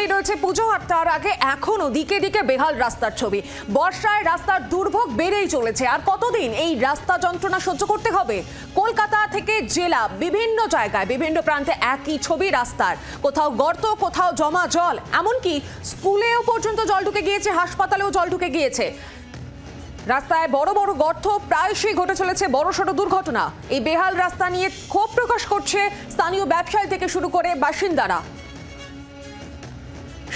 সামনেই রয়েছে পুজো, আর তার আগে এখনো দিকে দিকে বেহাল রাস্তার ছবি। বর্ষায় রাস্তার দুর্ভোগ বেড়েই চলেছে। আর কতদিন এই রাস্তা যন্ত্রণা সহ্য করতে হবে? কলকাতা থেকে জেলা বিভিন্ন জায়গায় বিভিন্ন প্রান্তে একই ছবি রাস্তার। কোথাও গর্ত, কোথাও জমা জল, এমনকি স্কুলেও পর্যন্ত জল ঢুকে গিয়েছে, হাসপাতালেও জল ঢুকে গিয়েছে। রাস্তায় বড় বড় গর্ত, প্রায়শই ঘটে চলেছে বড়সড় দুর্ঘটনা। এই বেহাল রাস্তা নিয়ে ক্ষোভ প্রকাশ করছে স্থানীয় ব্যবসায়ী থেকে শুরু করে বাসিন্দারা।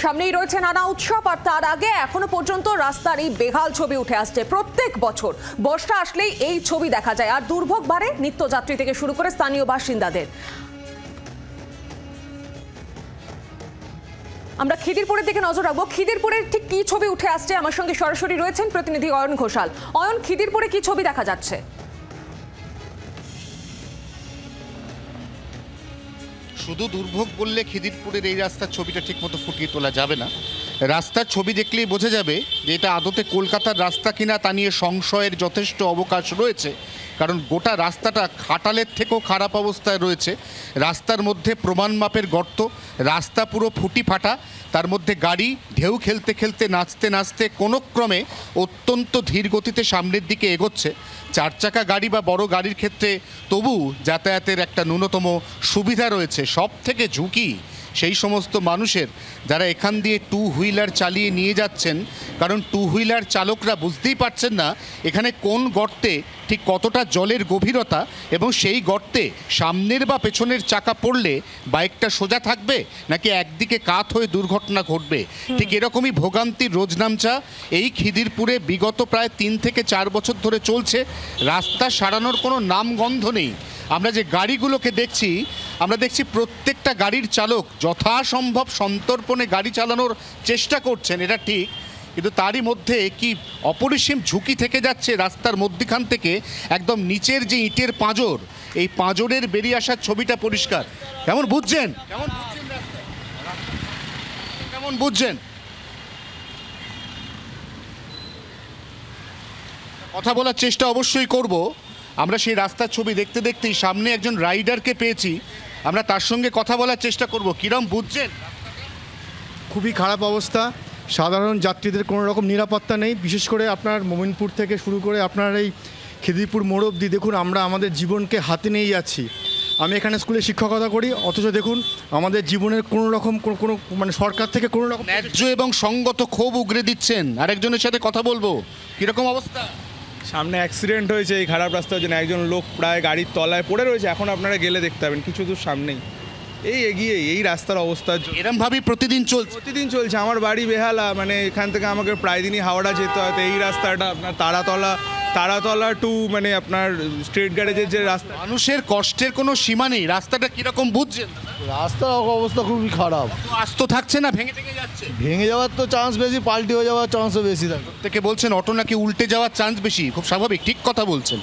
সামনেই রয়েছে নানা উৎসব, আর তার আগে এখনো পর্যন্ত রাস্তার এই বেহাল ছবি উঠে আসছে। প্রত্যেক বছর বর্ষা আসলেই এই ছবি দেখা যায়, আর দুর্ভোগ বাড়ে নিত্যযাত্রী থেকে শুরু করে স্থানীয় বাসিন্দাদের। আমরা খিদিরপুরের দিকে নজর রাখবো। খিদিরপুরের ঠিক কি ছবি উঠে আসছে, আমার সঙ্গে সরাসরি রয়েছেন প্রতিনিধি অয়ন ঘোষাল। অয়ন, খিদিরপুরে কি ছবি দেখা যাচ্ছে? শুধু দুর্ভোগ বললে খিদিরপুরের এই রাস্তার ছবিটা ঠিকমতো ফুটিয়ে তোলা যাবে না। রাস্তার ছবি দেখলেই বোঝা যাবে যে এটা আদতে কলকাতার রাস্তা কিনা তা নিয়ে সংশয়ের যথেষ্ট অবকাশ রয়েছে। কারণ গোটা রাস্তাটা খাটালের থেকেও খারাপ অবস্থায় রয়েছে। রাস্তার মধ্যে প্রমাণ মাপের গর্ত, রাস্তা পুরো ফুটি ফাটা, তার মধ্যে গাড়ি ঢেউ খেলতে খেলতে নাচতে নাচতে কোনো ক্রমে অত্যন্ত ধীর গতিতে সামনের দিকে এগোচ্ছে। চার চাকা গাড়ি বা বড় গাড়ির ক্ষেত্রে তবু যাতায়াতের একটা ন্যূনতম সুবিধা রয়েছে। সব থেকে ঝুঁকি সেই সমস্ত মানুষের যারা এখান দিয়ে টু হুইলার চালিয়ে নিয়ে যাচ্ছেন, কারণ টু হুইলার চালকরা বুঝতেই পারছেন না এখানে কোন গর্তে ঠিক কতটা জলের গভীরতা, এবং সেই গর্তে সামনের বা পেছনের চাকা পড়লে বাইকটা সোজা থাকবে নাকি একদিকে কাত হয়ে দুর্ঘটনা ঘটবে। ঠিক এরকমই ভোগান্তির রোজনামচা এই খিদিরপুরে বিগত প্রায় 3 থেকে 4 বছর ধরে চলছে। রাস্তা সারানোর কোনো নামগন্ধ নেই। আমরা যে গাড়িগুলোকে দেখছি, আমরা দেখছি প্রত্যেকটা গাড়ির চালক যথাসম্ভব সন্তর্পণে গাড়ি চালানোর চেষ্টা করছেন, এটা ঠিক, কিন্তু তারই মধ্যে কি অপরিসীম ঝুঁকি থেকে যাচ্ছে। রাস্তার মধ্যখান থেকে একদম নিচের যে ইটের পাঁজর, এই পাঁজরের বেরিয়ে আসার ছবিটা পরিষ্কার। কেমন বুঝছেন? কেমন বুঝছেন? কথা বলার চেষ্টা অবশ্যই করব। আমরা সেই রাস্তার ছবি দেখতে দেখতেই সামনে একজন রাইডারকে পেয়েছি, আমরা তার সঙ্গে কথা বলার চেষ্টা করব। কিরম বুঝছেন? খুবই খারাপ অবস্থা। সাধারণ যাত্রীদের কোনো রকম নিরাপত্তা নেই। বিশেষ করে আপনার মোমিনপুর থেকে শুরু করে আপনার এই খিদিরপুর মোড় অবধি দেখুন, আমরা আমাদের জীবনকে হাতে নিয়ে যাচ্ছি। আমি এখানে স্কুলে শিক্ষকতা করি, অথচ দেখুন আমাদের জীবনের কোনো রকম কোনো মানে সরকার থেকে কোনো রকম ন্যায্য এবং সঙ্গত ক্ষোভ উগরে দিচ্ছেন। আরেকজনের সাথে কথা বলবো। কীরকম অবস্থা? সামনে অ্যাক্সিডেন্ট হয়েছে এই খারাপ রাস্তার জন্য, একজন লোক প্রায় গাড়ির তলায় পড়ে রয়েছে। এখন আপনারা গেলে দেখতে পাবেন কিছু দূর সামনেই এই এগিয়ে এই রাস্তার অবস্থার জন্য এরমভাবেই প্রতিদিন চলছে। আমার বাড়ি বেহালা, মানে এখান থেকে আমাকে প্রায় দিনই হাওড়া যেতে হয়। তো এই রাস্তাটা আপনার তারাতলা টু মানে আপনার স্ট্রেট গ্যারেজের যে রাস্তা, মানুষের কষ্টের কোনো সীমা নেই। রাস্তাটা কিরকম বুঝছেন? রাস্তার অবস্থা খুবই খারাপ। আস্ত থাকছে না, ভেঙে যাচ্ছে। ভেঙে যাওয়ার তো চান্স বেশি, পাল্টি হয়ে যাওয়ার চান্সও বেশি থাকে। থেকে বলছেন অটো নাকি উল্টে যাওয়ার চান্স বেশি, খুব স্বাভাবিক, ঠিক কথা বলছেন।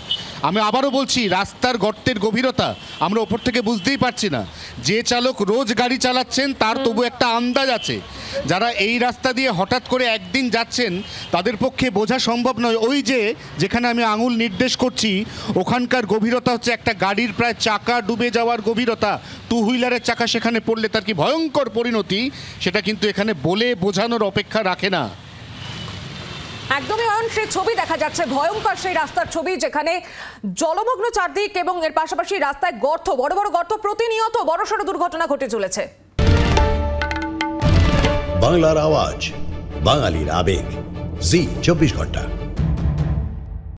আমি আবারও বলছি, রাস্তার গর্তের গভীরতা আমরা ওপর থেকে বুঝতেই পারছি না। যে চালক রোজ গাড়ি চালাচ্ছেন তার তবু একটা আন্দাজ আছে। যারা এই রাস্তা দিয়ে হঠাৎ করে একদিন যাচ্ছেন তাদের পক্ষে বোঝা সম্ভব নয়। ওই যেখানে আমি আঙুল নির্দেশ করছি, ওখানকার গভীরতা হচ্ছে একটা গাড়ির প্রায় চাকা ডুবে যাওয়ার গভীরতা। টু হুইলারের চাকা সেখানে পড়লে তার কি ভয়ঙ্কর পরিণতি, সেটা কিন্তু এখানে বলে বোঝানোর অপেক্ষা রাখে না। একদমই অয়ন, সেই ছবি দেখা যাচ্ছে, ভয়ঙ্কর সেই রাস্তার ছবি, যেখানে জলমগ্ন চারদিক এবং এর পাশাপাশি রাস্তায় গর্ত, বড় বড় গর্ত, প্রতিনিয়ত বড়সড় দুর্ঘটনা ঘটে চলেছে। বাংলার আওয়াজ, বাঙালির আবেগ, জি 24 ঘন্টা।